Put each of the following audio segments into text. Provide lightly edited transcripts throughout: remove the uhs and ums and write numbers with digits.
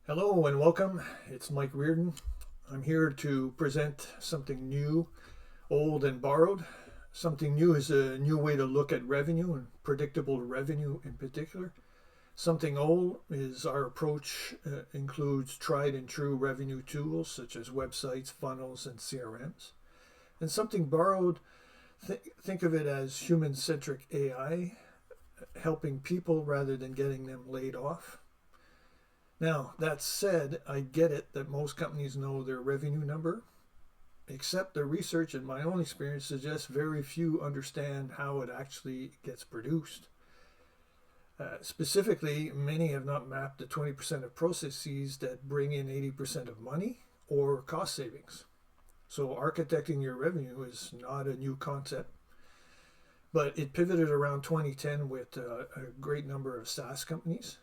Hello and welcome. It's Mike Reardon. I'm here to present something new, old, and borrowed. Something new is a new way to look at revenue and predictable revenue in particular. Something old is our approach includes tried and true revenue tools such as websites, funnels, and CRMs. And something borrowed, think of it as human centric AI, helping people rather than getting them laid off. Now, that said, I get it that most companies know their revenue number, except the research and my own experience suggests very few understand how it actually gets produced. Specifically, many have not mapped the 20% of processes that bring in 80% of money or cost savings. So, architecting your revenue is not a new concept, but it pivoted around 2010 with a great number of SaaS companies.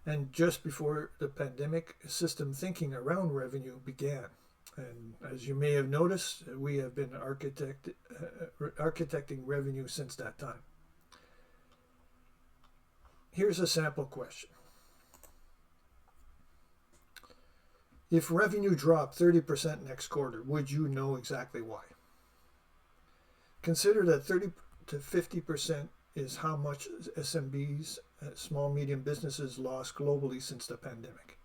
And just before the pandemic, system thinking around revenue began. And as you may have noticed, we have been architecting revenue since that time. Here's a sample question. If revenue dropped 30% next quarter, would you know exactly why? Consider that 30 to 50% is how much SMBs, small medium businesses, lost globally since the pandemic.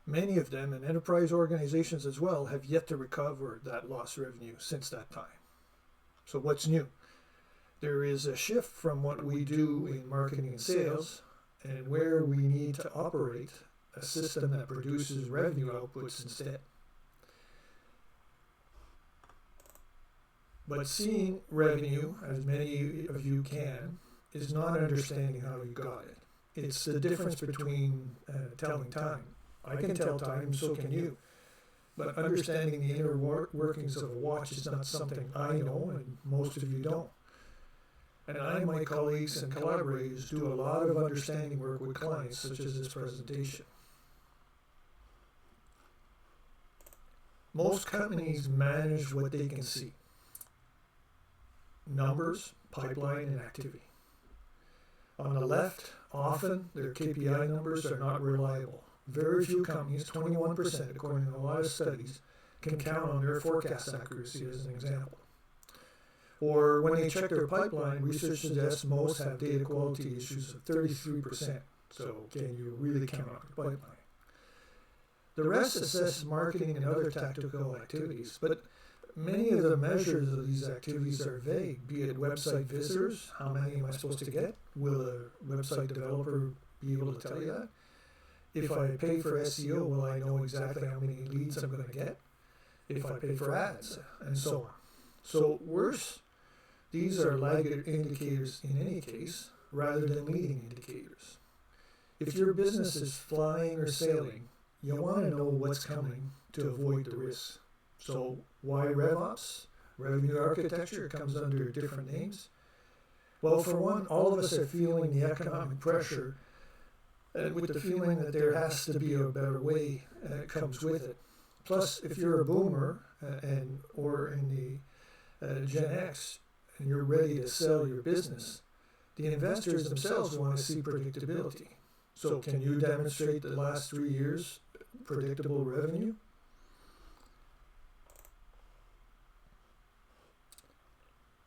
Many of them, and enterprise organizations as well, have yet to recover that lost revenue since that time. So what's new? There is a shift from what we do in marketing and sales, and where we need to operate a system that produces revenue outputs instead. But seeing revenue, as many of you can, is not understanding how you got it. It's the difference between telling time. I can tell time, so can you. But understanding the inner workings of a watch is not something I know, and most of you don't. And I and my colleagues and collaborators do a lot of understanding work with clients, such as this presentation. Most companies manage what they can see. Numbers, pipeline, and activity. On the left, often their KPI numbers are not reliable. Very few companies, 21% according to a lot of studies, can count on their forecast accuracy as an example. Or when they check their pipeline, research suggests most have data quality issues of 33%. So can you really count on the pipeline? The rest assess marketing and other tactical activities, but many of the measures of these activities are vague, be it website visitors, how many am I supposed to get? Will a website developer be able to tell you that? If I pay for SEO, will I know exactly how many leads I'm going to get? If I pay for ads, and so on. So worse, these are laggard indicators in any case, rather than leading indicators. If your business is flying or sailing, you want to know what's coming to avoid the risks. So why RevOps? Revenue architecture comes under different names. Well, for one, all of us are feeling the economic pressure, and with the feeling that there has to be a better way comes with it. Plus, if you're a boomer or in the Gen X and you're ready to sell your business, the investors themselves want to see predictability. So can you demonstrate the last 3 years predictable revenue?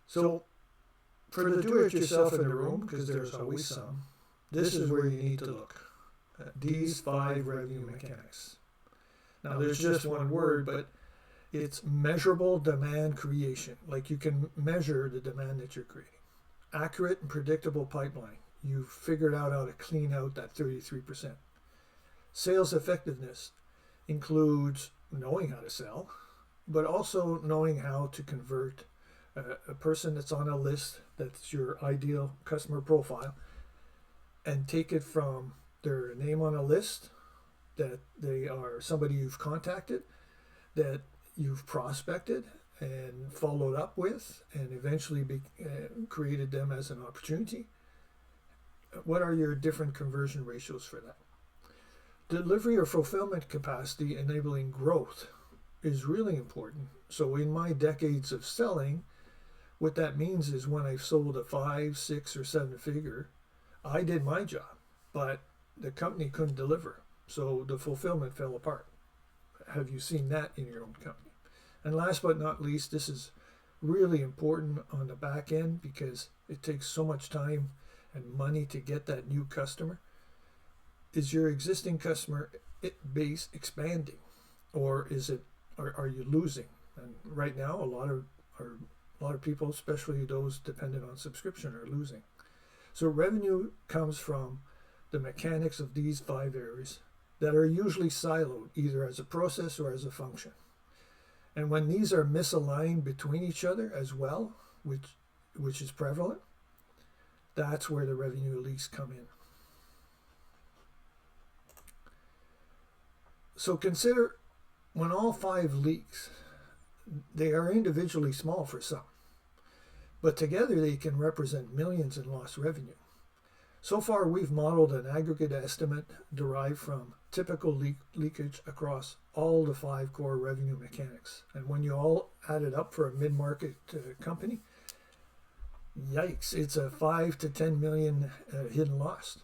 So, for the do-it-yourself in the room, because there's always some, this is where you need to look. These 5 revenue mechanics. Now, there's just one word, but it's measurable demand creation. Like you can measure the demand that you're creating. Accurate and predictable pipeline. You've figured out how to clean out that 33%. Sales effectiveness includes knowing how to sell, but also knowing how to convert a person that's on a list, that's your ideal customer profile, and take it from their name on a list, that they are somebody you've contacted, that you've prospected and followed up with, and eventually created them as an opportunity. What are your different conversion ratios for that? Delivery or fulfillment capacity enabling growth is really important. So in my decades of selling, what that means is when I've sold a 5, 6, or 7 figure, I did my job, but the company couldn't deliver. So the fulfillment fell apart. Have you seen that in your own company? And last but not least, this is really important on the back end because it takes so much time and money to get that new customer. Is your existing customer base expanding, or are you losing? And right now, a lot of people, especially those dependent on subscription, are losing. So revenue comes from the mechanics of these 5 areas that are usually siloed, either as a process or as a function. And when these are misaligned between each other as well, which is prevalent, that's where the revenue leaks come in. So consider when all 5 leaks, they are individually small for some, but together they can represent millions in lost revenue. So far, we've modeled an aggregate estimate derived from typical leakage across all the 5 core revenue mechanics. And when you all add it up for a mid-market company, yikes, it's a 5 to 10 million hidden loss.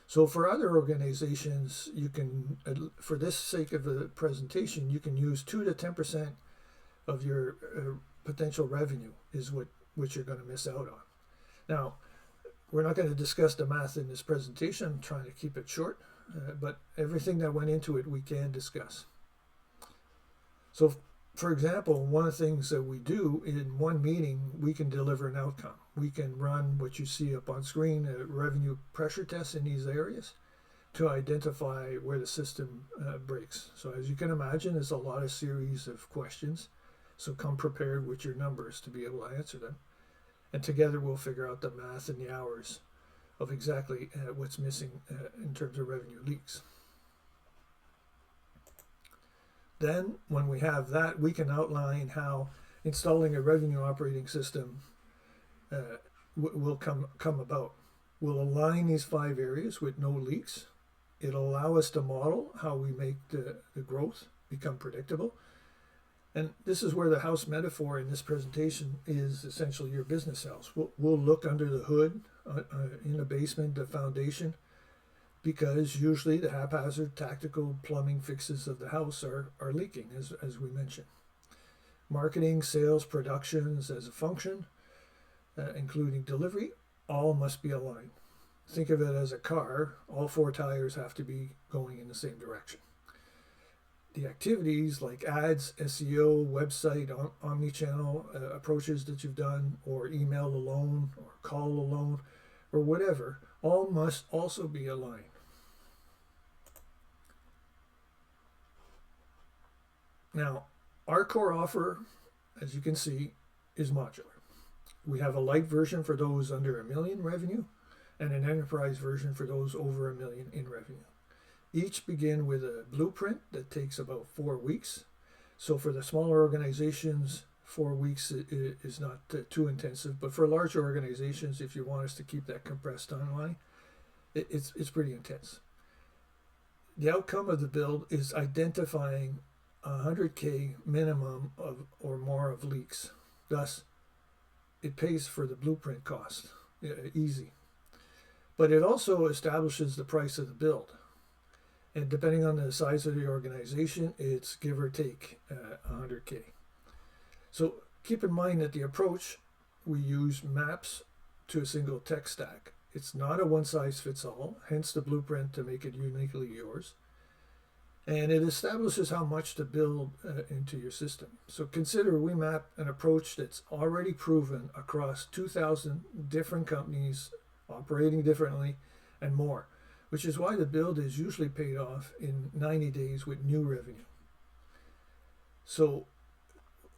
So for other organizations, you can, for this sake of the presentation, you can use 2 to 10% of your potential revenue is what you're going to miss out on. Now, we're not going to discuss the math in this presentation. I'm trying to keep it short, but everything that went into it, we can discuss. So, for example, one of the things that we do in one meeting, we can deliver an outcome. We can run what you see up on screen, a revenue pressure test in these areas to identify where the system breaks. So as you can imagine, there's a lot of series of questions. So come prepared with your numbers to be able to answer them. And together we'll figure out the math and the hours of exactly what's missing in terms of revenue leaks. Then, when we have that, we can outline how installing a revenue operating system will come about. We'll align these 5 areas with no leaks. It'll allow us to model how we make the growth become predictable. And this is where the house metaphor in this presentation is essentially your business house. We'll look under the hood, in the basement, the foundation, because usually the haphazard tactical plumbing fixes of the house are leaking, as we mentioned. Marketing, sales, productions as a function, including delivery, all must be aligned. Think of it as a car. All 4 tires have to be going in the same direction. The activities like ads, SEO, website, omni-channel approaches that you've done, or email alone, or call alone, or whatever, all must also be aligned. Now, our core offer, as you can see, is modular. We have a light version for those under $1 million revenue, and an enterprise version for those over $1 million in revenue. Each begin with a blueprint that takes about 4 weeks. So for the smaller organizations, 4 weeks is not too intensive. But for larger organizations, if you want us to keep that compressed timeline, it's pretty intense. The outcome of the build is identifying 100K minimum of or more of leaks. Thus, it pays for the blueprint cost. Easy. But it also establishes the price of the build. And depending on the size of the organization, it's give or take 100K. So keep in mind that the approach we use maps to a single tech stack. It's not a one-size-fits-all, hence the blueprint to make it uniquely yours. And it establishes how much to build into your system. So consider we map an approach that's already proven across 2,000 different companies operating differently and more, which is why the build is usually paid off in 90 days with new revenue. So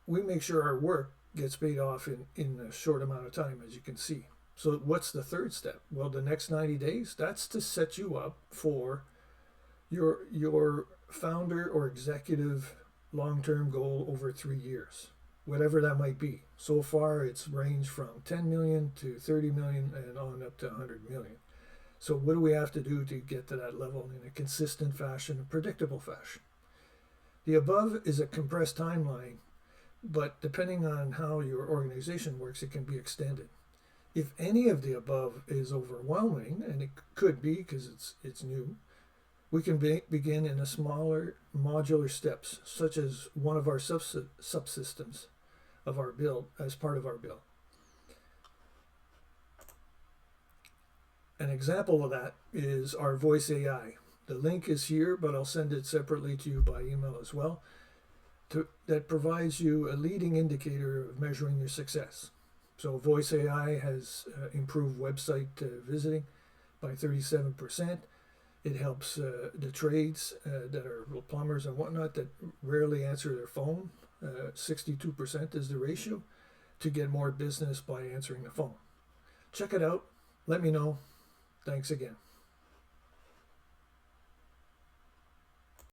we make sure our work gets paid off in a short amount of time, as you can see. So what's the third step? Well, the next 90 days, that's to set you up for your founder or executive long-term goal over 3 years, whatever that might be. So far, it's ranged from 10 million to 30 million and on up to 100 million. So what do we have to do to get to that level in a consistent fashion, a predictable fashion? The above is a compressed timeline, but depending on how your organization works, it can be extended. If any of the above is overwhelming, and it could be because it's new, We can begin in a smaller modular steps, such as one of our subsystems of our build as part of our build. An example of that is our voice AI. The link is here, but I'll send it separately to you by email as well. That provides you a leading indicator of measuring your success. So voice AI has improved website visiting by 37%. It helps the trades that are plumbers and whatnot that rarely answer their phone. 62% is the ratio to get more business by answering the phone. Check it out. Let me know. Thanks again.